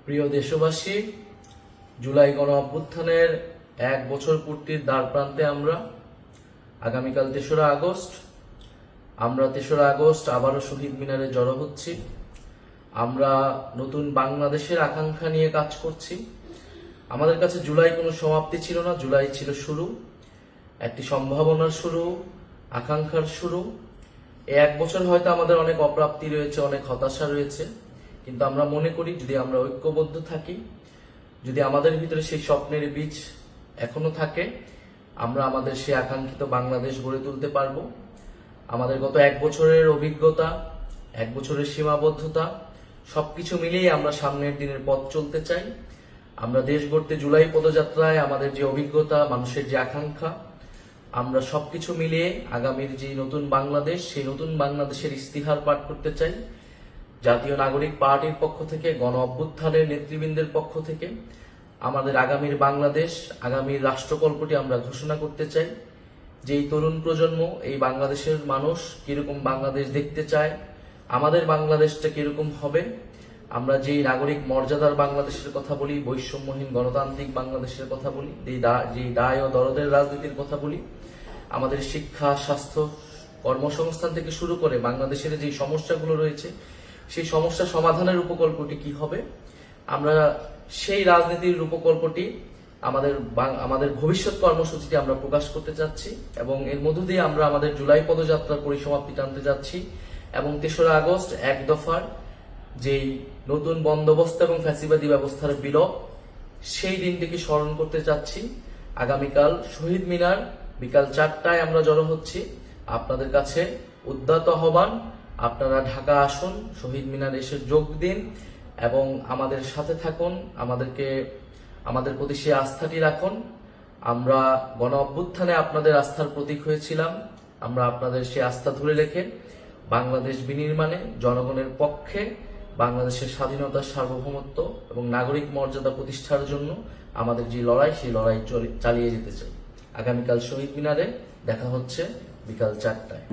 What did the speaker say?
প্রিয় দেশবাসী, জুলাই গণ অভ্যুত্থানের 1 বছর পূর্তির দ্বার প্রান্তে আমরা। আগামীকাল 3রা আগস্ট। আমরা 3রা আগস্ট আবারও শহীদ মিনারে জড়ো হচ্ছি। আমরা নতুন বাংলাদেশের আকাঙ্ক্ষা নিয়ে কাজ করছি। আমাদের কাছে জুলাই কোনো সমাপ্তি ছিল না, জুলাই ছিল শুরু, একটি সম্ভাবনার শুরু, আকাঙ্ক্ষার শুরু। এই 1 বছর হয়তো আমাদের অনেক অপ্রাপ্তি রয়েছে, অনেক হতাশা রয়েছে, কিন্তু আমরা মনে করি যদি আমরা ঐক্যবদ্ধ থাকি, যদি আমাদের ভিতরে সেই স্বপ্নের বীজ এখনো থাকে, আমরা আমাদের সেই আকাঙ্ক্ষিত বাংলাদেশ গড়ে তুলতে পারবো। আমাদের গত 1 বছরের অভিজ্ঞতা, 1 বছরের সীমাবদ্ধতা সবকিছু মিলিয়ে আমরা সামনের দিনের পথ চলতে চাই। আমরা দেশ গড়তে জুলাই পদযাত্রায় আমাদের যে অভিজ্ঞতা, মানুষের যে আকাঙ্ক্ষা, আমরা সবকিছু মিলিয়ে আগামীর যে নতুন বাংলাদেশ, সেই নতুন বাংলাদেশের ইস্তিহার পাঠ করতে চাই। জাতীয় নাগরিক পার্টির পক্ষ থেকে, গণ অভ্যুত্থানের নেতৃবৃন্দের পক্ষ থেকে আমাদের আগামীর বাংলাদেশ, আগামীর রাষ্ট্রকল্পটি আমরা ঘোষণা করতে চাই। যেই তরুণ প্রজন্ম, এই বাংলাদেশের মানুষ কিরকম বাংলাদেশ দেখতে চায়, আমাদের বাংলাদেশটা কিরকম হবে, আমরা যেই নাগরিক মর্যাদার বাংলাদেশের কথা বলি, বৈষম্যহীন গণতান্ত্রিক বাংলাদেশের কথা বলি, যেই দায় ও দরদের রাজনীতির কথা বলি, আমাদের শিক্ষা, স্বাস্থ্য, কর্মসংস্থান থেকে শুরু করে বাংলাদেশের যে সমস্যাগুলো রয়েছে, সেই সমস্যা সমাধানের উপকল্পটি কি হবে, আমরা সেই রাজনীতির রূপকল্পটি আমাদের ভবিষ্যৎ কর্মসূচিটি আমরা প্রকাশ করতে যাচ্ছি এবং এর মধ্য দিয়ে আমরা আমাদের জুলাই পদযাত্রার পরিসমাপ্তি টানতে যাচ্ছি এবং 3রা আগস্ট 1 দফার যেই নতুন বন্দোবস্ত এবং ফ্যাসিবাদী ব্যবস্থার বিলোপ, সেই দিনটিকে স্মরণ করতে যাচ্ছি। আগামীকাল শহীদ মিনার বিকাল 4টায় আমরা জড়ো হচ্ছি। আপনাদের কাছে উদ্যত আহ্বান, আপনারা ঢাকা আসুন, শহীদ মিনার এসে যোগ দিন এবং আমাদের সাথে থাকুন, আমাদের প্রতি সেই আস্থাটি রাখুন। আমরা গণ অভ্যুত্থানে আপনাদের আস্থার প্রতীক হয়েছিলাম। আমরা আপনাদের সেই আস্থা ধরে রেখে বাংলাদেশ বিনির্মাণে জনগণের পক্ষে, বাংলাদেশের স্বাধীনতা, সার্বভৌমত্ব এবং নাগরিক মর্যাদা প্রতিষ্ঠার জন্য আমাদের যে লড়াই, সেই লড়াই চালিয়ে যেতে চাই। আগামীকাল শহীদ মিনারে দেখা হচ্ছে বিকাল 4টায়।